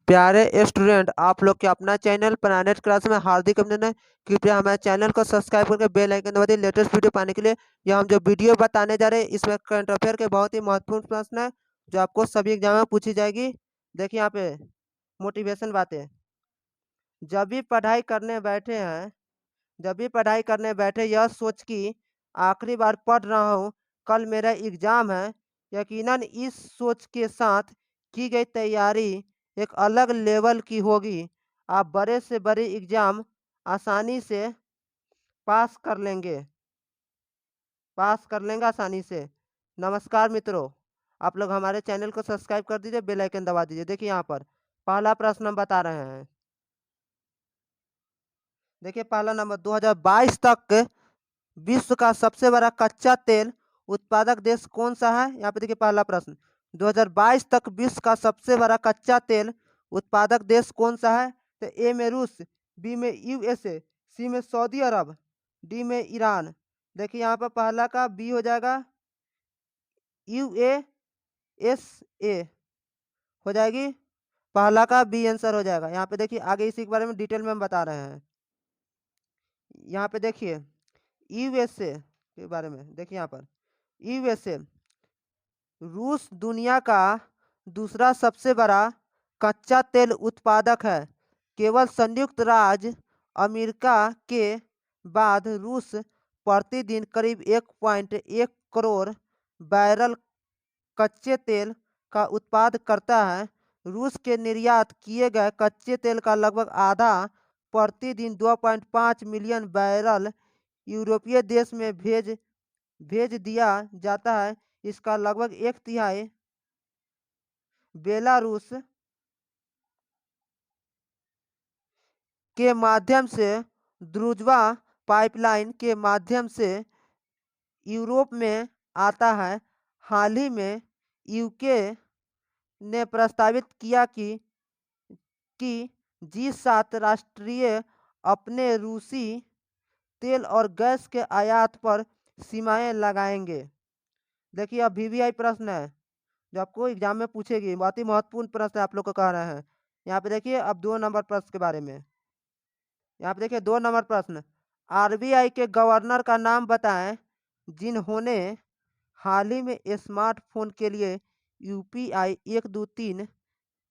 प्यारे स्टूडेंट, आप लोग के अपना चैनल प्लैनेट क्लास में हार्दिक अभिनंदन। कृपया हमारे चैनल को सब्सक्राइब करके बेल आइकन दबा दीजिए लेटेस्ट वीडियो पाने के लिए। यह हम जो वीडियो बताने जा रहे हैं इसमें करंट अफेयर के बहुत ही महत्वपूर्ण प्रश्न है जो आपको सभी एग्जाम में पूछी जाएगी। देखिए यहाँ पे मोटिवेशन बातें। जब भी पढ़ाई करने बैठे हैं जब भी पढ़ाई करने बैठे यह सोच कि आखिरी बार पढ़ रहा हूँ, कल मेरा एग्जाम है। यकीनन इस सोच के साथ की गई तैयारी एक अलग लेवल की होगी। आप बड़े से बड़े एग्जाम आसानी से पास कर लेंगे आसानी से। नमस्कार मित्रों, आप लोग हमारे चैनल को सब्सक्राइब कर दीजिए, बेल आइकन दबा दीजिए। देखिए यहाँ पर पहला प्रश्न हम बता रहे हैं। देखिए पहला नंबर, 2022 तक विश्व का सबसे बड़ा कच्चा तेल उत्पादक देश कौन सा है। यहाँ पे देखिए पहला प्रश्न, 2022 तक विश्व का सबसे बड़ा कच्चा तेल उत्पादक देश कौन सा है। तो ए में रूस, बी में यूएसए, सी में सऊदी अरब, डी में ईरान। देखिए यहाँ पर पहला का बी हो जाएगा, यूएसए हो जाएगी। पहला का बी आंसर हो जाएगा। यहाँ पे देखिए आगे इसी के बारे में डिटेल में हम बता रहे हैं। यहाँ पे देखिए यूएसए के बारे में, देखिए यहाँ पर यूएसए, रूस दुनिया का दूसरा सबसे बड़ा कच्चा तेल उत्पादक है। केवल संयुक्त राज्य अमेरिका के बाद रूस प्रतिदिन करीब 1.1 करोड़ बैरल कच्चे तेल का उत्पाद करता है। रूस के निर्यात किए गए कच्चे तेल का लगभग आधा प्रतिदिन 2.5 मिलियन बैरल यूरोपीय देश में भेज दिया जाता है। इसका लगभग एक तिहाई बेलारूस के माध्यम से द्रुजवा पाइपलाइन के माध्यम से यूरोप में आता है। हाल ही में यूके ने प्रस्तावित किया कि G7 राष्ट्रीय अपने रूसी तेल और गैस के आयात पर सीमाएं लगाएंगे। देखिए अब वीवीआई प्रश्न है जो आपको एग्जाम में पूछेगी, बहुत ही महत्वपूर्ण प्रश्न आप लोग को कह रहे हैं। यहाँ पे देखिए अब 2 नंबर प्रश्न के बारे में। यहाँ पे देखिए 2 नंबर प्रश्न, आरबीआई के गवर्नर का नाम बताएं जिन्होंने हाल ही में स्मार्टफोन के लिए यूपीआई 123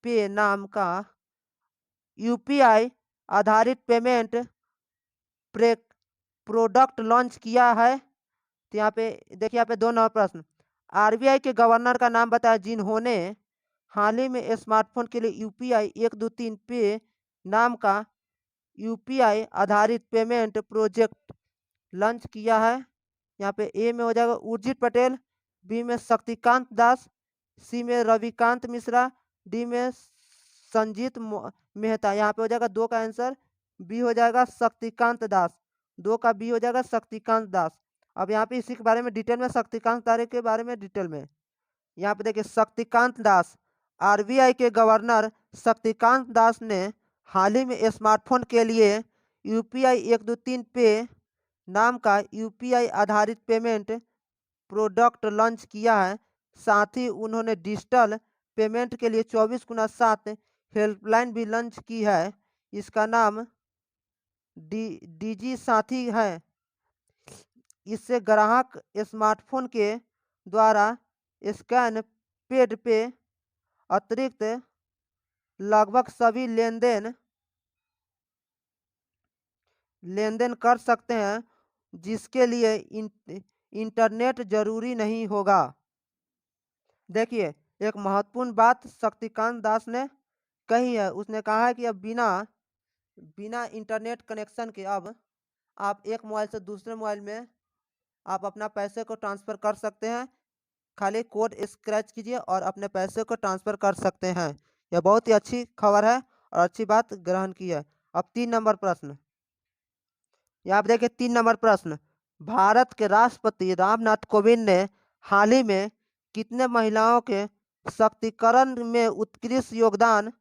पे नाम का यूपीआई आधारित पेमेंट प्रोडक्ट लॉन्च किया है। तो यहाँ पे देखिए यहाँ पे 2 नंबर प्रश्न, आरबीआई के गवर्नर का नाम बताया जिन्होंने हाल ही में स्मार्टफोन के लिए यूपीआई 123 पे नाम का यूपीआई आधारित पेमेंट प्रोजेक्ट लॉन्च किया है। यहाँ पे ए में हो जाएगा उर्जित पटेल, बी में शक्तिकांत दास, सी में रविकांत मिश्रा, डी में संजीत मेहता। यहाँ पे हो जाएगा 2 का आंसर बी हो जाएगा शक्तिकांत दास। 2 का बी हो जाएगा शक्तिकांत दास। अब यहाँ पे इसी के बारे में डिटेल में, शक्तिकांत तारे के बारे में डिटेल में यहाँ पे देखिए शक्तिकांत दास, आरबीआई के गवर्नर शक्तिकांत दास ने हाल ही में स्मार्टफोन के लिए यूपीआई 123 पे नाम का यूपीआई आधारित पेमेंट प्रोडक्ट लॉन्च किया है। साथ ही उन्होंने डिजिटल पेमेंट के लिए 24x7 हेल्पलाइन भी लॉन्च की है। इसका नाम डीजी साथी है। इससे ग्राहक स्मार्टफोन के द्वारा स्कैन पेड पे अतिरिक्त लगभग सभी लेनदेन कर सकते हैं, जिसके लिए इंटरनेट जरूरी नहीं होगा। देखिए एक महत्वपूर्ण बात शक्तिकांत दास ने कही है, उसने कहा है कि अब बिना इंटरनेट कनेक्शन के अब आप एक मोबाइल से दूसरे मोबाइल में आप अपना पैसे को ट्रांसफ़र कर सकते हैं। खाली कोड स्क्रैच कीजिए और अपने पैसे को ट्रांसफ़र कर सकते हैं। यह बहुत ही अच्छी खबर है और अच्छी बात ग्रहण की है। अब 3 नंबर प्रश्न, यहाँ पे देखिए 3 नंबर प्रश्न, भारत के राष्ट्रपति रामनाथ कोविंद ने हाल ही में कितने महिलाओं के सशक्तिकरण में उत्कृष्ट योगदान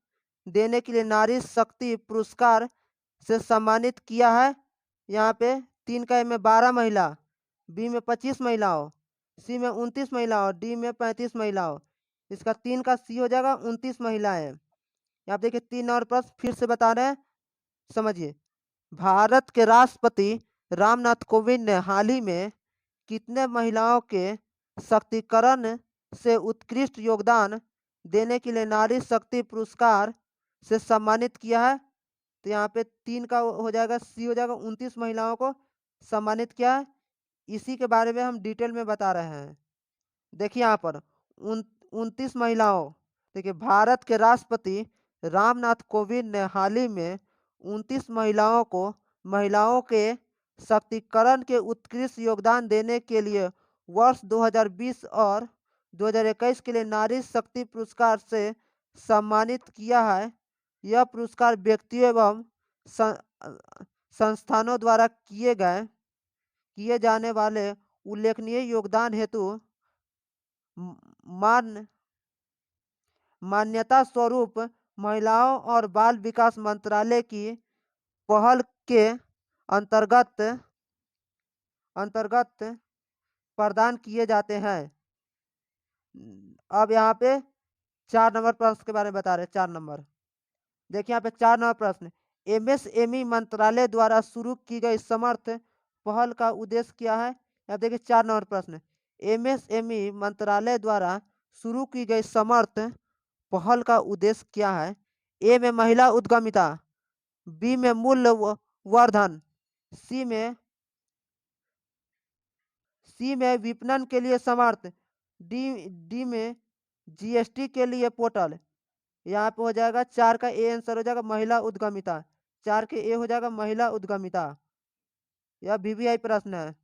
देने के लिए नारी शक्ति पुरस्कार से सम्मानित किया है। यहाँ पे 3 का में 12 महिला, बी में 25 महिलाओं, सी में 29 महिलाओं, डी में 35 महिलाओं। इसका 3 का सी हो जाएगा 29 महिलाएं। यहाँ पे देखिए 3 नंबर प्रश्न फिर से बता रहे हैं, समझिए। भारत के राष्ट्रपति रामनाथ कोविंद ने हाल ही में कितने महिलाओं के सशक्तिकरण से उत्कृष्ट योगदान देने के लिए नारी शक्ति पुरस्कार से सम्मानित किया है? तो यहाँ पे 3 का हो जाएगा, सी हो जाएगा, 29 महिलाओं को सम्मानित किया है। इसी के बारे में हम डिटेल में बता रहे हैं। देखिए यहाँ पर 29 महिलाओं, देखिए भारत के राष्ट्रपति रामनाथ कोविंद ने हाल ही में 29 महिलाओं के सशक्तिकरण के उत्कृष्ट योगदान देने के लिए वर्ष 2020 और 2021 के लिए नारी शक्ति पुरस्कार से सम्मानित किया है। यह पुरस्कार व्यक्तियों एवं संस्थानों द्वारा किए जाने वाले उल्लेखनीय योगदान हेतु मान मान्यता स्वरूप महिलाओं और बाल विकास मंत्रालय की पहल के अंतर्गत अंतर्गत प्रदान किए जाते हैं। अब यहाँ पे 4 नंबर प्रश्न के बारे में बता रहे हैं। 4 नंबर, देखिए यहाँ पे 4 नंबर प्रश्न, एमएसएमई मंत्रालय द्वारा शुरू की गई समर्थ पहल का उद्देश्य क्या है? अब देखिए 4 नंबर प्रश्न, एमएसएमई मंत्रालय द्वारा शुरू की गई समर्थ पहल का उद्देश्य क्या है? ए में महिला उद्यमिता, बी में मूल्य वर्धन, सी में विपणन के लिए समर्थ, डी में जीएसटी के लिए पोर्टल। यहाँ पे हो जाएगा 4 का ए आंसर हो जाएगा महिला उद्यमिता। 4 के ए हो जाएगा महिला उद्यमिता। यह वीवीआई प्रश्न है।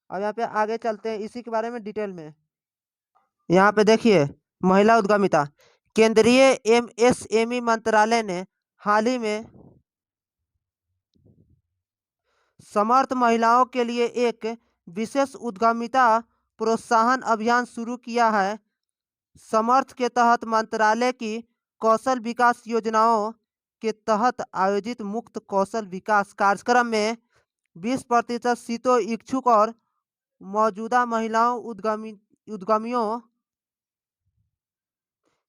अब यहाँ पे आगे चलते हैं इसी के बारे में डिटेल में। यहाँ पे देखिए महिला उद्यमिता, केंद्रीय एमएसएमई मंत्रालय ने हाल ही में समर्थ महिलाओं के लिए एक विशेष उद्यमिता प्रोत्साहन अभियान शुरू किया है। समर्थ के तहत मंत्रालय की कौशल विकास योजनाओं के तहत आयोजित मुक्त कौशल विकास कार्यक्रम में 20% सीटों इच्छुक और मौजूदा महिलाओं उद्यमियों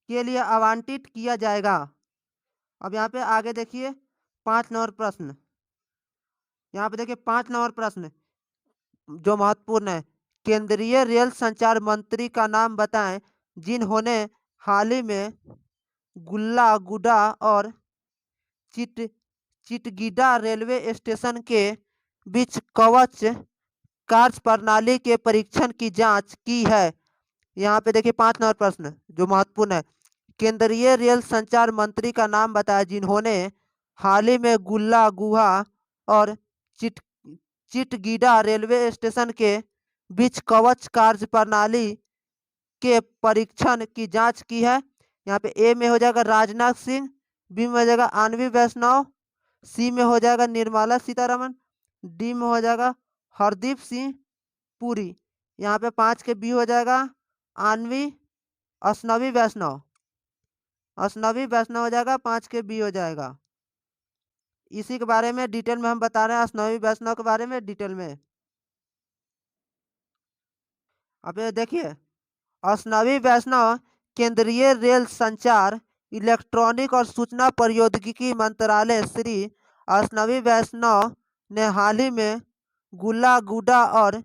के लिए आवंटित किया जाएगा। अब यहाँ पे आगे देखिए 5 नंबर प्रश्न, यहाँ पे देखिए 5 नंबर प्रश्न जो महत्वपूर्ण है, केंद्रीय रेल संचार मंत्री का नाम बताएं जिन्होंने हाल ही में गुल्लागुडा और चिटगिडा रेलवे स्टेशन के बीच कवच कार्य प्रणाली के परीक्षण की जांच की है। यहाँ पे देखिए 5 नंबर प्रश्न जो महत्वपूर्ण है, केंद्रीय रेल संचार मंत्री का नाम बताया जिन्होंने हाल ही में गुल्लागुहा और चिटगिडा रेलवे स्टेशन के बीच कवच कार्य प्रणाली के परीक्षण की जांच की है। यहाँ पे ए में हो जाएगा राजनाथ सिंह, बी में हो जाएगा आनवी वैष्णव, सी में हो जाएगा निर्मला सीतारमण, डी में हो जाएगा हरदीप सिंह पुरी। यहाँ पे 5 के बी हो जाएगा आनवी असनवी वैष्णव, असनवी वैष्णव हो जाएगा, 5 के बी हो जाएगा। इसी के बारे में डिटेल में हम बता रहे हैं, असनवी वैष्णव के बारे में डिटेल में। अब ये देखिए असनवी वैष्णव केंद्रीय रेल संचार इलेक्ट्रॉनिक और सूचना प्रौद्योगिकी मंत्रालय श्री असनवी वैष्णव ने हाल ही में गुल्लागुडा और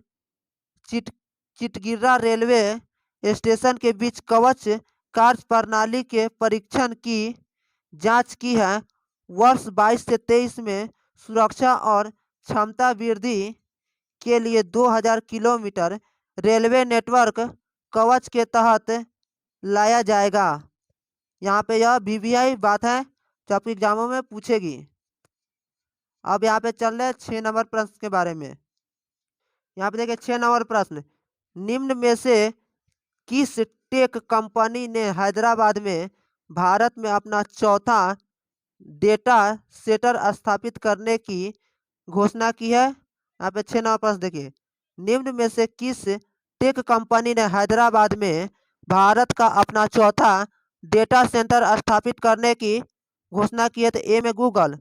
चिटगिरा रेलवे स्टेशन के बीच कवच कार्य प्रणाली के परीक्षण की जांच की है। वर्ष 22 से 23 में सुरक्षा और क्षमता वृद्धि के लिए 2000 किलोमीटर रेलवे नेटवर्क कवच के तहत लाया जाएगा। यहाँ पे यह वीवीआई बात है जो आपके एग्जामों में पूछेगी। अब यहाँ पे चल रहे 6 नंबर प्रश्न के बारे में। यहाँ पे देखिए 6 नंबर प्रश्न, निम्न में से किस टेक कंपनी ने हैदराबाद में भारत में अपना चौथा डेटा सेंटर स्थापित करने की घोषणा की है? यहाँ पे 6 नंबर प्रश्न देखिए, निम्न में से किस टेक कंपनी ने हैदराबाद में भारत का अपना चौथा डेटा सेंटर स्थापित करने की घोषणा की है? तो ए में गूगल,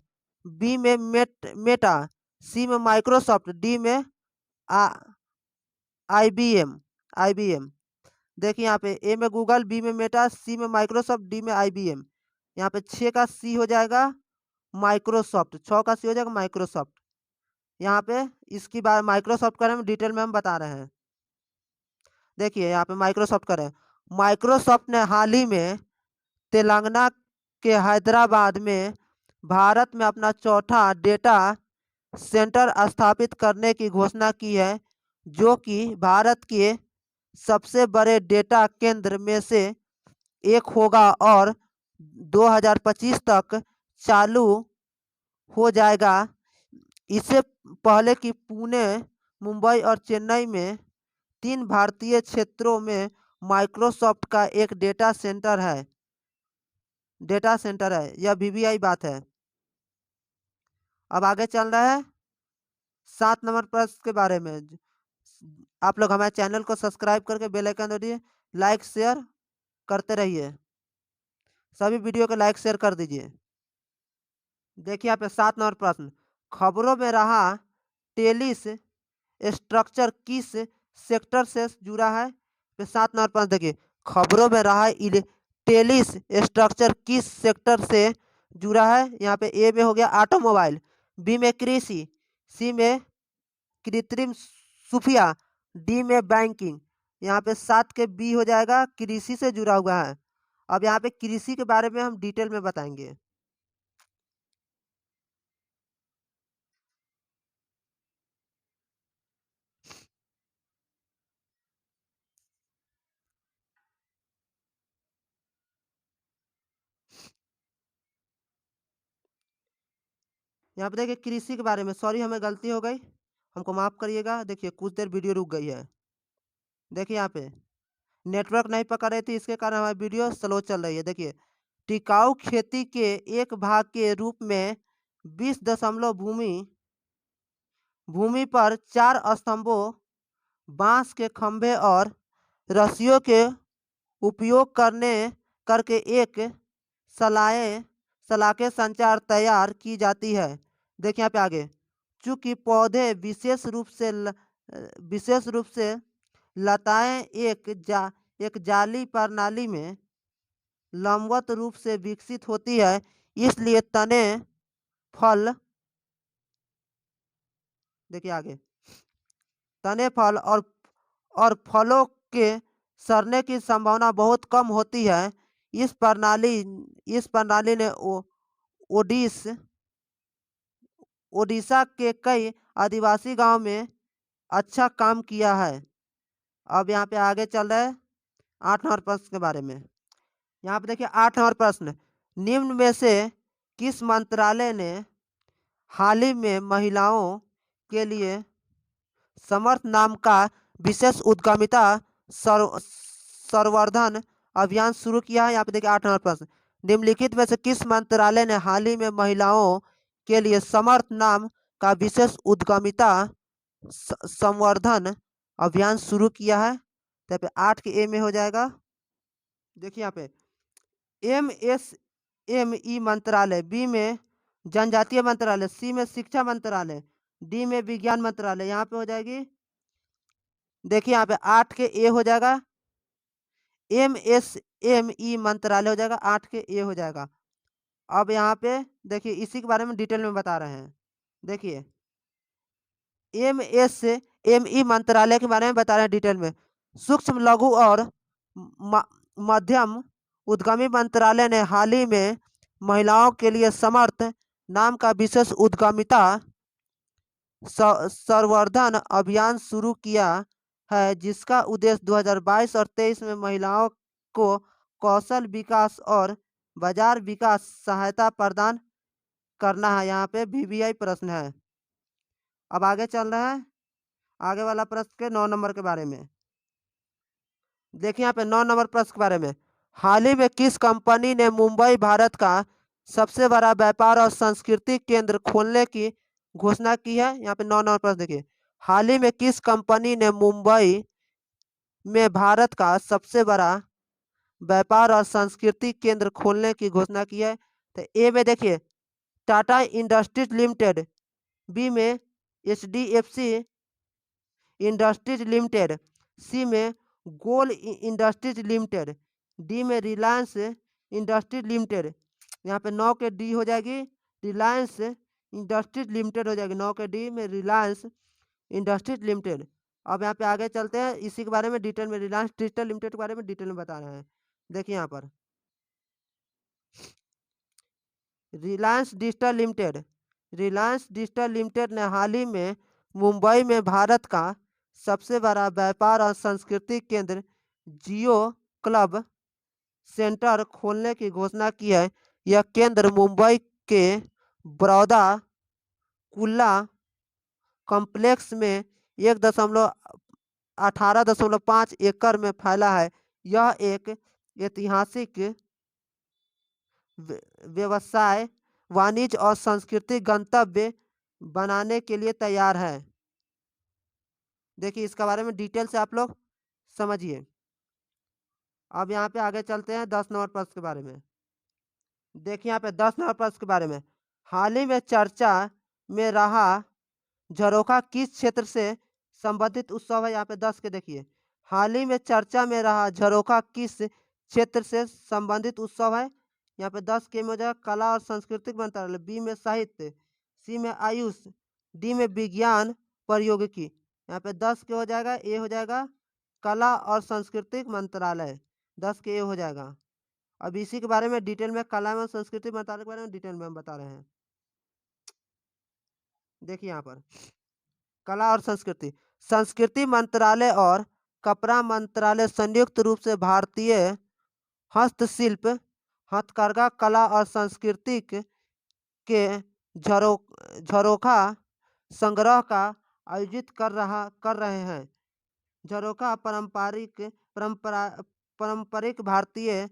बी में मेटा, सी में माइक्रोसॉफ्ट, डी में आईबीएम। देखिए यहाँ पे ए में गूगल, बी में मेटा, सी में माइक्रोसॉफ्ट, डी में आईबीएम। यहाँ पे 6 का सी हो जाएगा माइक्रोसॉफ्ट, 6 का सी हो जाएगा माइक्रोसॉफ्ट। यहाँ पे इसकी बात माइक्रोसॉफ्ट के बारे में डिटेल में हम बता रहे हैं। देखिए यहाँ पे माइक्रोसॉफ्ट का है। माइक्रोसॉफ्ट ने हाल ही में तेलंगाना के हैदराबाद में भारत में अपना चौथा डेटा सेंटर स्थापित करने की घोषणा की है, जो कि भारत के सबसे बड़े डेटा केंद्र में से एक होगा और 2025 तक चालू हो जाएगा। इससे पहले कि पुणे, मुंबई और चेन्नई में 3 भारतीय क्षेत्रों में माइक्रोसॉफ्ट का एक डेटा सेंटर है। यह वीवीआई बात है। अब आगे चल रहा है 7 नंबर प्रश्न के बारे में। आप लोग हमारे चैनल को सब्सक्राइब करके बेल आइकन दबाइए, लाइक शेयर करते रहिए, सभी वीडियो को लाइक शेयर कर दीजिए। देखिए यहाँ पे 7 नंबर प्रश्न, खबरों में रहा टेलिस स्ट्रक्चर किस सेक्टर से जुड़ा है? पे 7 नंबर प्रश्न देखिए, खबरों में रहा टेलिस स्ट्रक्चर किस सेक्टर से जुड़ा है? यहाँ पे ए में हो गया ऑटोमोबाइल, बी में कृषि, सी में कृत्रिम सुफिया, डी में बैंकिंग। यहाँ पे 7 के बी हो जाएगा, कृषि से जुड़ा हुआ है। अब यहाँ पे कृषि के बारे में हम डिटेल में बताएंगे। यहाँ पे देखिए कृषि के बारे में, सॉरी हमें गलती हो गई, हमको माफ़ करिएगा। देखिए कुछ देर वीडियो रुक गई है। देखिए यहाँ पे नेटवर्क नहीं पकड़ रही थी, इसके कारण हमारी वीडियो स्लो चल रही है। देखिए टिकाऊ खेती के एक भाग के रूप में 20 दशमलव भूमि भूमि पर 4 स्तंभों, बांस के खंभे और रस्सियों के उपयोग करके एक सलाए सलाखे संचार तैयार की जाती है। देखिए यहाँ पे आगे, चूंकि पौधे विशेष रूप से लताएं एक जाली प्रणाली में लंबवत रूप से विकसित होती है, इसलिए तने फल, देखिए आगे, तने फल और फलों के सड़ने की संभावना बहुत कम होती है। इस प्रणाली ने ओडिस ओडिशा के कई आदिवासी गांव में अच्छा काम किया है। अब यहाँ पे आगे चल रहा है 8 नंबर प्रश्न के बारे में। यहाँ पे देखिए 8 नंबर प्रश्न, निम्न में से किस मंत्रालय ने हाल ही में महिलाओं के लिए समर्थ नाम का विशेष उद्यमिता संवर्धन अभियान शुरू किया है? यहाँ पे देखिए 8 नंबर प्रश्न, निम्नलिखित में से किस मंत्रालय ने हाल ही में महिलाओं के लिए समर्थ नाम का विशेष उद्यमिता संवर्धन अभियान शुरू किया है? तो यहाँ पे 8 के ए में हो जाएगा। देखिए यहाँ पे एमएसएमई मंत्रालय, बी में जनजातीय मंत्रालय, सी में शिक्षा मंत्रालय, डी में विज्ञान मंत्रालय। यहाँ पे हो जाएगी, देखिए यहाँ पे 8 के ए हो जाएगा, एमएसएमई मंत्रालय हो जाएगा, 8 के ए हो जाएगा। अब यहाँ पे देखिए इसी के बारे में डिटेल में बता रहे हैं। देखिए एमएसएमई मंत्रालय के बारे में बता रहे हैं डिटेल में। सूक्ष्म लघु और मध्यम उद्यमी मंत्रालय ने हाल ही में महिलाओं के लिए समर्थ नाम का विशेष उद्यमिता संवर्धन अभियान शुरू किया है, जिसका उद्देश्य 2022 और 23 में महिलाओं को कौशल विकास और बाजार विकास सहायता प्रदान करना है। यहाँ पे वीवीआई प्रश्न है। अब आगे चल रहा है आगे वाला प्रश्न के 9 नंबर के बारे में। देखिए यहाँ पे 9 नंबर प्रश्न के बारे में, हाल ही में किस कंपनी ने मुंबई भारत का सबसे बड़ा व्यापार और सांस्कृतिक केंद्र खोलने की घोषणा की है? यहाँ पे 9 नंबर प्रश्न देखिए, हाल ही में किस कंपनी ने मुंबई में भारत का सबसे बड़ा व्यापार और सांस्कृतिक केंद्र खोलने की घोषणा की है? तो ए में देखिए टाटा इंडस्ट्रीज लिमिटेड, बी में एचडीएफसी इंडस्ट्रीज लिमिटेड, सी में गोल इंडस्ट्रीज लिमिटेड, डी में रिलायंस इंडस्ट्रीज लिमिटेड। यहाँ पे 9 के डी हो जाएगी रिलायंस इंडस्ट्रीज लिमिटेड हो जाएगी। 9 के डी में रिलायंस इंडस्ट्रीज लिमिटेड। अब यहाँ पे आगे चलते हैं, इसी के बारे में डिटेल में, रिलायंस डिजिटल लिमिटेड के बारे में डिटेल में बता रहे हैं। देखिए यहाँ पर रिलायंस डिजिटल लिमिटेड ने हाल ही में मुंबई में भारत का सबसे बड़ा व्यापार और सांस्कृतिक केंद्र जियो क्लब सेंटर खोलने की घोषणा की है। यह केंद्र मुंबई के बड़ौदा कुल्ला कॉम्प्लेक्स में 18.5 एकड़ में फैला है। यह एक ऐतिहासिक व्यवसाय, वाणिज्य और सांस्कृतिक गंतव्य बनाने के लिए तैयार है। देखिए इसके बारे में डिटेल से आप लोग समझिए। अब यहाँ पे आगे चलते हैं 10 नंबर प्रश्न के बारे में। देखिए यहाँ पे 10 नंबर प्रश्न के बारे में, हाल ही में चर्चा में रहा झरोखा किस क्षेत्र से संबंधित उत्सव है। यहाँ पे 10 के देखिए, हाल ही में चर्चा में रहा झरोखा किस क्षेत्र से संबंधित उत्सव है। यहाँ पे 10 के में हो जाएगा कला और सांस्कृतिक मंत्रालय, बी में साहित्य, सी में आयुष, डी में विज्ञान प्रौद्योगिकी। यहाँ पे 10 के हो जाएगा, ए हो जाएगा कला और सांस्कृतिक मंत्रालय, 10 के ए हो जाएगा। अब इसी के बारे में डिटेल में, कला एवं संस्कृति मंत्रालय के बारे में डिटेल में हम बता रहे हैं। देखिए यहाँ पर कला और संस्कृति मंत्रालय और कपड़ा मंत्रालय संयुक्त रूप से भारतीय हस्तशिल्प, हथकरघा, कला और संस्कृति के झरोखा संग्रह का आयोजित कर रहे हैं। झरोखा पारंपरिक भारतीय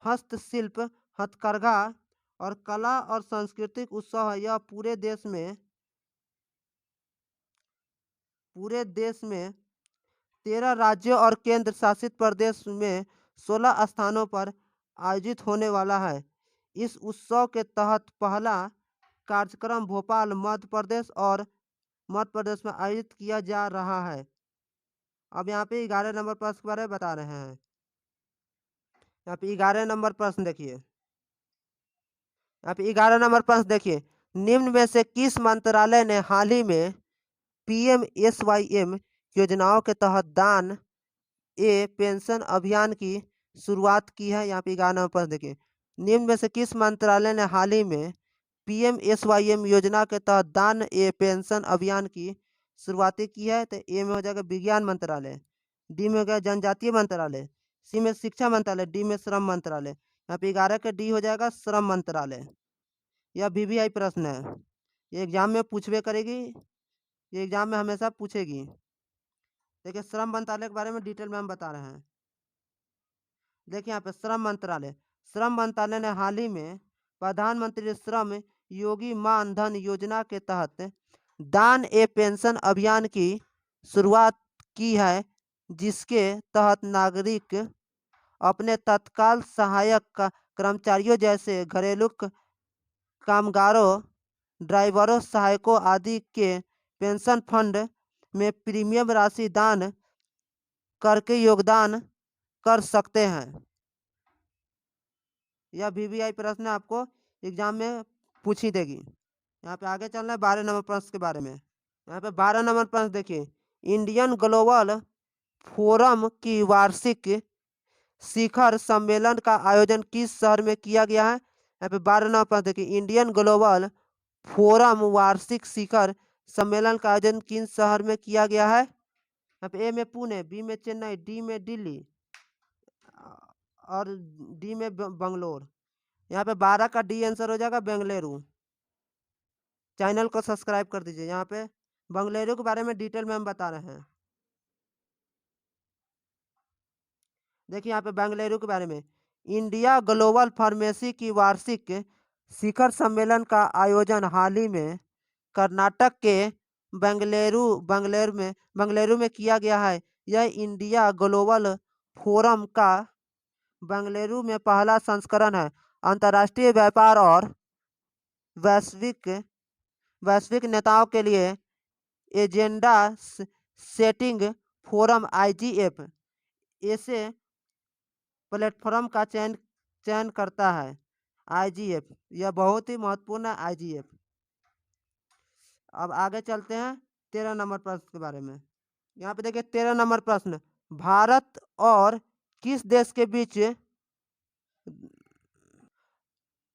हस्तशिल्प, हथकरघा और कला और सांस्कृतिक उत्सव है। यह पूरे देश में 13 राज्यों और केंद्र शासित प्रदेश में 16 स्थानों पर आयोजित होने वाला है। इस उत्सव के तहत पहला कार्यक्रम भोपाल मध्य प्रदेश में आयोजित किया जा रहा है। अब यहाँ पे 11 नंबर प्रश्न के बारे में बता रहे हैं। यहाँ पे 11 नंबर प्रश्न देखिए, यहाँ पे 11 नंबर प्रश्न देखिए, निम्न में से किस मंत्रालय ने हाल ही में PMSYM योजनाओं के तहत दान ए पेंशन अभियान की शुरुआत की है। यहाँ पे 11 नंबर प्रश्न देखिए, निम्न में से किस मंत्रालय ने हाल ही में PMSYM योजना के तहत दान ए पेंशन अभियान की शुरुआत की है। तो ए में हो जाएगा विज्ञान मंत्रालय, डी में हो गया जनजातीय मंत्रालय, सी में शिक्षा मंत्रालय, डी में श्रम मंत्रालय। यहाँ पे 11 का डी हो जाएगा श्रम मंत्रालय। यह VVI प्रश्न है, ये एग्जाम में पूछवे करेगी, ये एग्जाम में हमेशा पूछेगी। देखिए श्रम मंत्रालय के बारे में डिटेल में हम बता रहे हैं। देखिए यहाँ पे श्रम मंत्रालय ने हाल ही में प्रधानमंत्री श्रम योगी मान धन योजना के तहत दान ए पेंशन अभियान की शुरुआत की है, जिसके तहत नागरिक अपने तत्काल सहायक कर्मचारियों जैसे घरेलू कामगारों, ड्राइवरों, सहायकों आदि के पेंशन फंड में प्रीमियम राशि दान करके योगदान कर सकते हैं। यह VVI प्रश्न आपको एग्जाम में पूछी देगी। यहाँ पे आगे चलना है 12 नंबर प्रश्न के बारे में। यहाँ पे 12 नंबर प्रश्न देखिए, इंडियन ग्लोबल फोरम की वार्षिक शिखर सम्मेलन का आयोजन किस शहर में किया गया है। यहाँ पे 12 नंबर प्रश्न देखिए, इंडियन ग्लोबल फोरम वार्षिक शिखर सम्मेलन का आयोजन किस शहर में किया गया है। यहाँ पे ए में पुणे, बी में चेन्नई, डी में दिल्ली और डी में बंगलोर। यहाँ पे 12 का डी आंसर हो जाएगा बेंगलुरु। चैनल को सब्सक्राइब कर दीजिए। यहाँ पे बेंगलुरु के बारे में डिटेल में हम बता रहे हैं। देखिए यहाँ पे बेंगलुरु के बारे में, इंडिया ग्लोबल फार्मेसी की वार्षिक शिखर सम्मेलन का आयोजन हाल ही में कर्नाटक के बेंगलुरु में किया गया है। यह इंडिया ग्लोबल फोरम का बेंगलुरु में पहला संस्करण है। अंतर्राष्ट्रीय व्यापार और वैश्विक नेताओं के लिए एजेंडा सेटिंग फोरम IGF ऐसे प्लेटफॉर्म का चयन करता है। आईजीएफ, यह बहुत ही महत्वपूर्ण है आईजीएफ। अब आगे चलते हैं 13 नंबर प्रश्न के बारे में। यहाँ पे देखिए 13 नंबर प्रश्न, भारत और किस देश के बीच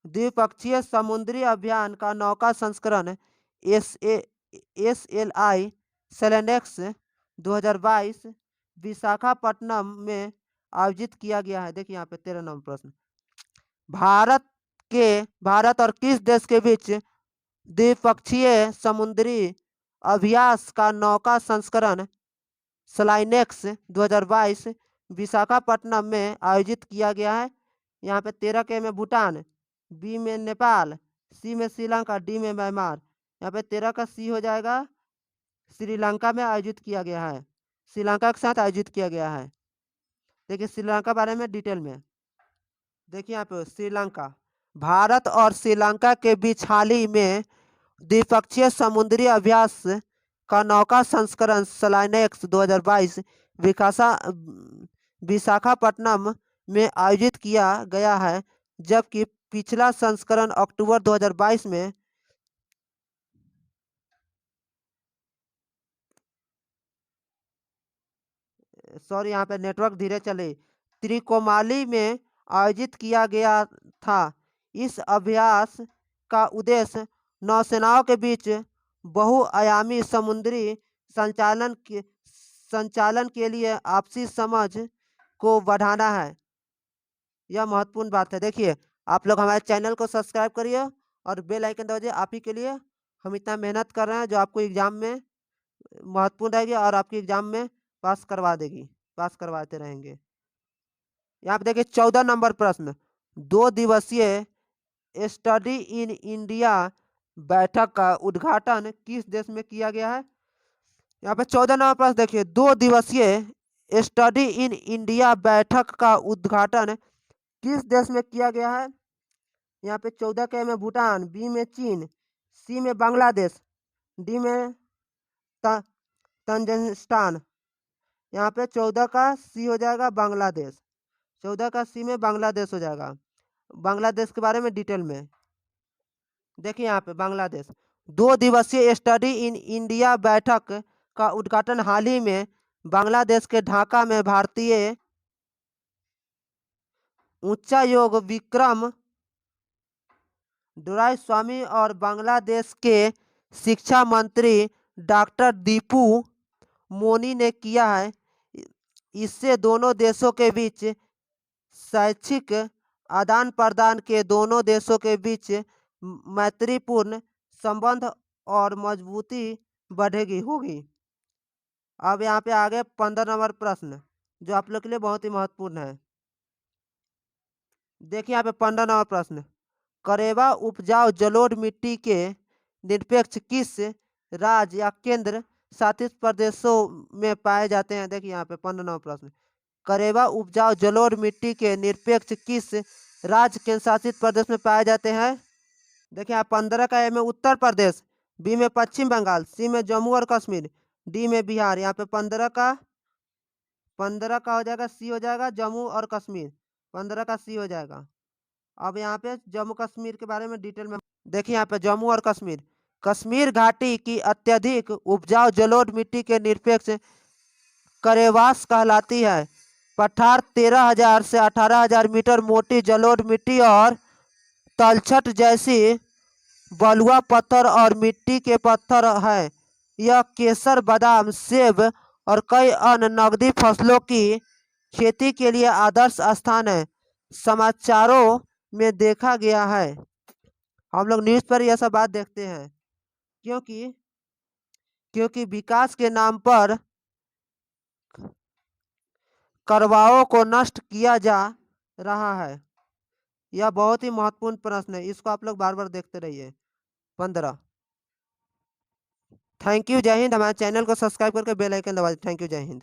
द्विपक्षीय समुद्री अभियान का नौका संस्करण SLI सेलेनेक्स 2022 विशाखापट्टनम में आयोजित किया गया है। देखिए यहाँ पे 13 नंबर प्रश्न, भारत और किस देश के बीच द्विपक्षीय समुद्री अभ्यास का नौका संस्करण स्लाइनेक्स 2022 विशाखापट्टनम में आयोजित किया गया है। यहाँ पे 13 के में भूटान, बी में नेपाल, सी में श्रीलंका, डी में म्यांमार। यहाँ पे 13 का सी हो जाएगा, श्रीलंका में आयोजित किया गया है, श्रीलंका के साथ आयोजित किया गया है। देखिए श्रीलंका बारे में डिटेल में देखिए यहाँ पे श्रीलंका, भारत और श्रीलंका के बीच हाल ही में द्विपक्षीय समुद्री अभ्यास का नौका संस्करण स्लाइनेक्स 2022 विशाखापट्टनम में आयोजित किया गया है, जबकि पिछला संस्करण अक्टूबर 2022 में यहाँ पे नेटवर्क धीरे चले, त्रिकोमाली में आयोजित किया गया था। इस अभ्यास का उद्देश्य नौसेनाओं के बीच बहुआयामी समुद्री संचालन के लिए आपसी समझ को बढ़ाना है। यह महत्वपूर्ण बात है। देखिए आप लोग हमारे चैनल को सब्सक्राइब करिए और बेल आइकन दबाइए। आप ही के लिए हम इतना मेहनत कर रहे हैं जो आपको एग्जाम में महत्वपूर्ण रहेगी और आपकी एग्जाम में पास करवाते रहेंगे। यहाँ पे देखिए 14 नंबर प्रश्न, 2 दिवसीय स्टडी इन इंडिया बैठक का उद्घाटन किस देश में किया गया है। यहाँ पे 14 नंबर प्रश्न देखिए, 2 दिवसीय स्टडी इन इंडिया बैठक का उद्घाटन किस देश में किया गया है। यहाँ पे 14 के में भूटान, बी में चीन, सी में बांग्लादेश, डी में तंजानिस्तान। यहाँ पे 14 का सी हो जाएगा बांग्लादेश, 14 का सी में बांग्लादेश हो जाएगा। बांग्लादेश के बारे में डिटेल में देखिए यहाँ पे बांग्लादेश, 2 दिवसीय स्टडी इन इंडिया बैठक का उद्घाटन हाल ही में बांग्लादेश के ढाका में भारतीय उच्चायोग विक्रम डोराईस्वामी और बांग्लादेश के शिक्षा मंत्री डॉक्टर दीपू मोनी ने किया है। इससे दोनों देशों के बीच शैक्षिक आदान प्रदान के दोनों देशों के बीच मैत्रीपूर्ण संबंध और मजबूती होगी। अब यहाँ पे आगे 15 नंबर प्रश्न जो आप लोग के लिए बहुत ही महत्वपूर्ण है। देखिए यहाँ पे 15 नंबर प्रश्न, करेवा उपजाऊ जलोढ़ मिट्टी के निरपेक्ष किस राज्य या केंद्र शासित प्रदेशों में पाए जाते हैं। देखिए यहाँ पे 15 नंबर प्रश्न, करेवा उपजाऊ जलोढ़ मिट्टी के निरपेक्ष किस राज्य केंद्र शासित प्रदेश में पाए जाते हैं। देखिए यहाँ 15 का ए में उत्तर प्रदेश, बी में पश्चिम बंगाल, सी में जम्मू और कश्मीर, डी में बिहार। यहाँ पे 15 का हो जाएगा सी हो जाएगा जम्मू और कश्मीर, 15 का सी हो जाएगा। अब यहाँ पे जम्मू कश्मीर के बारे में डिटेल में देखिए, यहाँ पे जम्मू और कश्मीर, कश्मीर घाटी की अत्यधिक उपजाऊ जलोढ़ मिट्टी के निरपेक्ष करेवास कहलाती है। पठार 13,000 से 18,000 मीटर मोटी जलोढ़ मिट्टी और तलछट जैसी बलुआ पत्थर और मिट्टी के पत्थर है। यह केसर, बादाम, सेब और कई अन्य नकदी फसलों की खेती के लिए आदर्श स्थान है। समाचारों में देखा गया है, हम लोग न्यूज़ पर यह सब बात देखते हैं, क्योंकि विकास के नाम पर करवाओं को नष्ट किया जा रहा है। यह बहुत ही महत्वपूर्ण प्रश्न है, इसको आप लोग बार बार देखते रहिए। 15। थैंक यू, जय हिंद। हमारे चैनल को सब्सक्राइब करके बेल आइकन दबा दीजिए। थैंक यू, जय हिंद।